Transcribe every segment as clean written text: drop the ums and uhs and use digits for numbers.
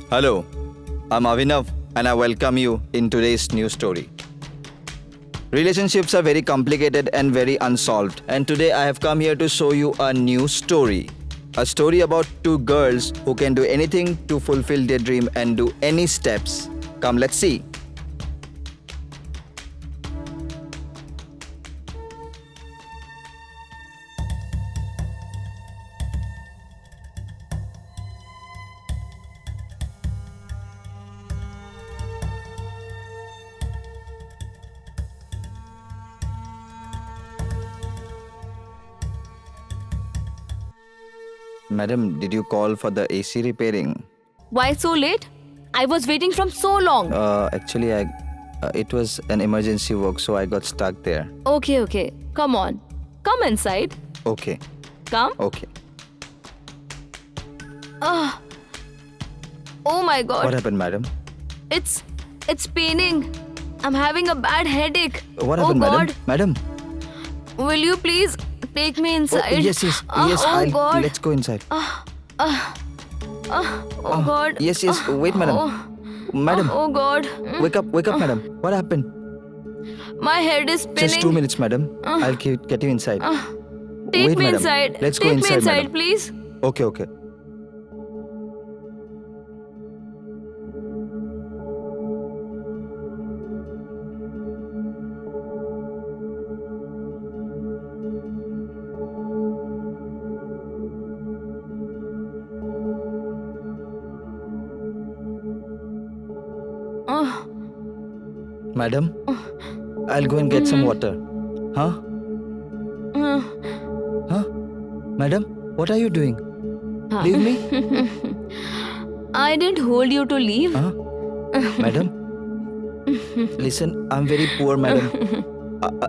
Hello, I'm Avinav and I welcome you in today's news story. Relationships are very complicated and very unsolved, and today I have come here to show you a new story. A story about two girls who can do anything to fulfill their dream and do any steps. Come, let's see. Madam, did you call for the AC repairing? Why so late? I was waiting from so long. Actually, it was an emergency work, so I got stuck there. Okay. Come on. Come inside. Okay, Come. okay. Oh my god. What happened, madam? It's paining. I'm having a bad headache. What happened, oh madam? god. Madam? Will you please take me Oh, inside? yes. Oh god. Let's go inside. Oh god. Yes. Wait, madam. Madam, Oh god. wake up, madam. What happened? My head is spinning. Just 2 minutes, madam. I'll get you inside. Take Wait, me madam. inside. Let's go Take inside, me inside, madam. please. Okay. Madam, I'll go and get some water. Huh? Huh? Madam, what are you doing? Leave me? I didn't hold you to leave. Huh? Madam? Listen, I'm very poor, madam.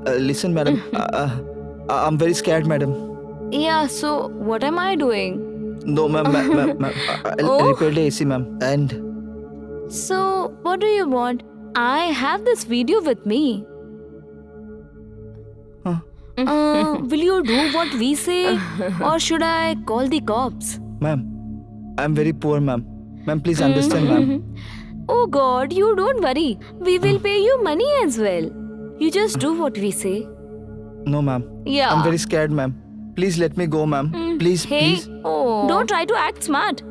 Listen, madam. I'm very scared, madam. Yeah, so what am I doing? No, ma'am. I'll Oh. repair the AC, ma'am. And So, what do you want? I have this video with me. Huh? Will you do what we say? Or should I call the cops? ma'am, I'm very poor, ma'am. Ma'am, please understand, ma'am. Oh god, you don't worry. We will pay you money as well. You just do what we say. No, ma'am. Yeah. I'm very scared, ma'am. Please let me go, ma'am. Please, Hey, please. don't try to act smart.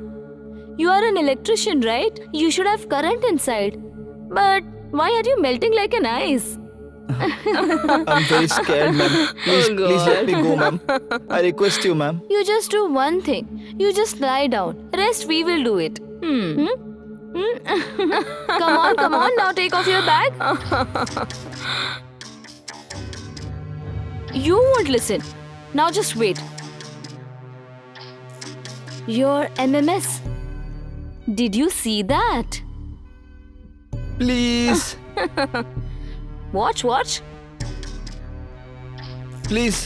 You are an electrician, right? You should have current inside. But why are you melting like an ice? I'm very scared, ma'am. Please, please let me go, ma'am. I request you, ma'am. You just do one thing. You just lie down. Rest we will do it. Come on, now take off your bag. You won't listen. Now just wait. Your MMS. Did you see that? Please, Watch. please,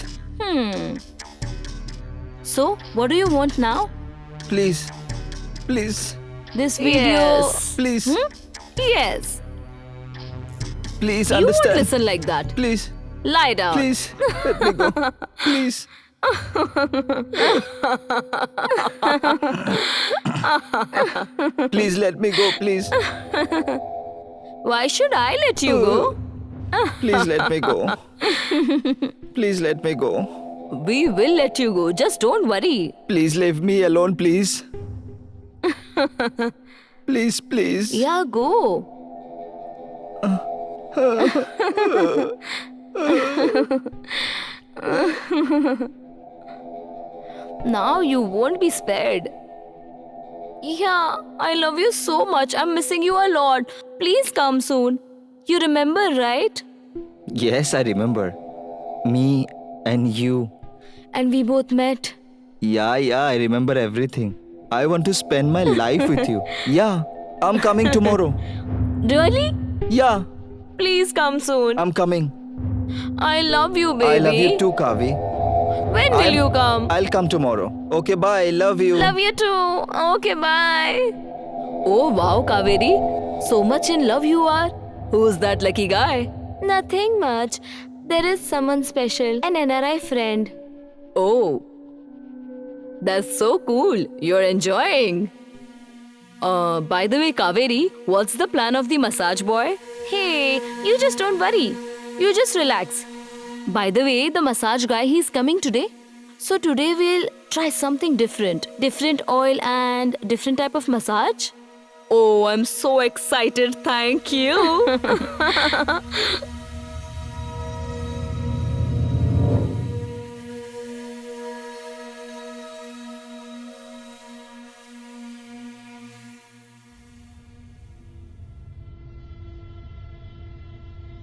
So, what do you want now? please, please, This video. please, Yes. please You won't understand. listen like that. Please, Lie down. please, let me go. Please. Please let me go, please. Why should I let you go? Please let me go. Please let me go. We will let you go. Just don't worry. Please leave me alone, please. Please, please. Yeah, go. Now you won't be spared. Yeah, I love you so much. I'm missing you a lot. Please come soon. You remember, right? Yes, I remember. Me and you. And we both met. Yeah, I remember everything. I want to spend my life with you. Yeah, I'm coming tomorrow. Really? Yeah, Please come soon. I'm coming. I love you, baby. I love you too, Kavi. When will you come? I'll come tomorrow. Okay, bye. Love you. Love you too. Okay, bye. Oh wow, Kaveri. So much in love you are. Who's that lucky guy? Nothing much. There is someone special, an NRI friend. Oh. That's so cool. You're enjoying. By the way, Kaveri, what's the plan of the massage boy? Hey, you just don't worry. You just relax. By the way, the massage guy, he's coming today. So today we'll try something different. Different oil and different type of massage. Oh, I'm so excited. Thank you.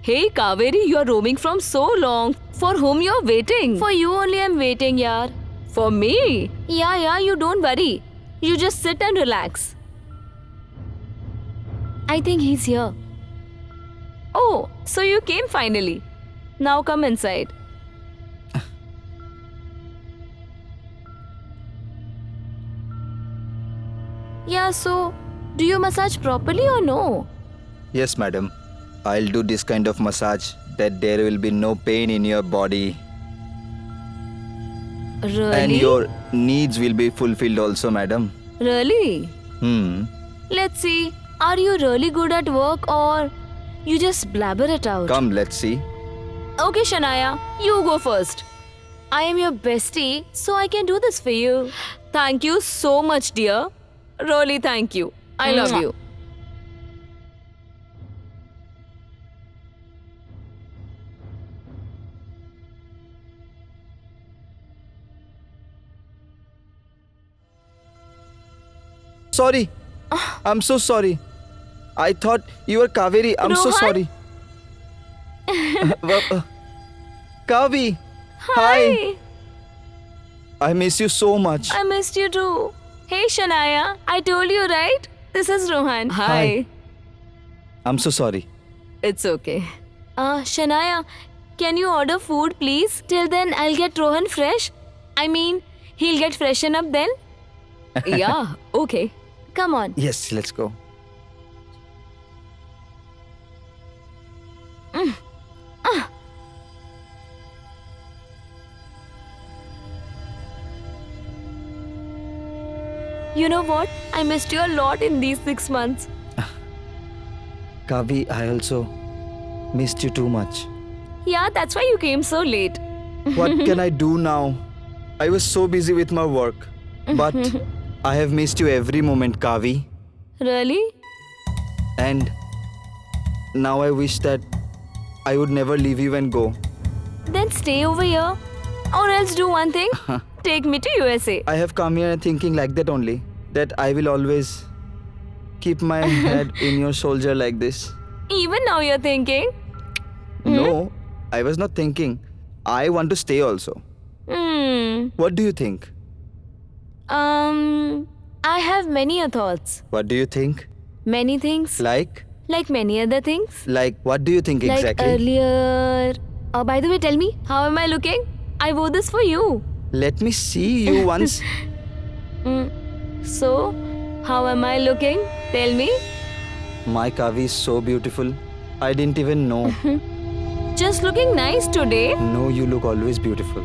Hey Kaveri, you are roaming from so long. For whom you are waiting? For you only I'm waiting, yaar. For me? Yeah, you don't worry. You just sit and relax. I think he's here. Oh, so you came finally. Now come inside. Yeah, so do you massage properly or no? Yes, madam. I'll do this kind of massage that there will be no pain in your body Really? and your needs will be fulfilled also, madam. Really? Let's see. Are you really good at work or you just blabber it out? Come, let's see. Okay, Shania, you go first. I am your bestie, so I can do this for you. Thank you so much, dear. Really, thank you. I love you. Sorry. I'm so sorry. I thought you were Kaveri. I'm so Rohan? sorry. Kavi. Hi. I miss you so much. I missed you too. Hey, Shania, I told you, right? This is Rohan. Hi. I'm so sorry. It's okay. Shania, can you order food, please? Till then, I'll get Rohan fresh. I mean, he'll get freshen up then. Yeah, okay. Come on. Yes, let's go. You know what? I missed you a lot in these 6 months. Kavi, I also missed you too much. Yeah, that's why you came so late. What can I do now? I was so busy with my work. But I have missed you every moment, Kavi. Really? And now I wish that I would never leave you and go. Then stay over here. Or else do one thing. Take me to USA. I have come here thinking like that only. That I will always keep my head in your shoulder like this. Even now you're thinking. No, I was not thinking. I want to stay also. What do you think? I have many thoughts. What do you think? Many things. Like Many other things. what do you think exactly? Like earlier. By the way, tell me, how am I looking? I wore this for you. Let me see you once. So, how am I looking? Tell me. My Kavi is so beautiful. I didn't even know. Just looking nice today. No, you look always beautiful.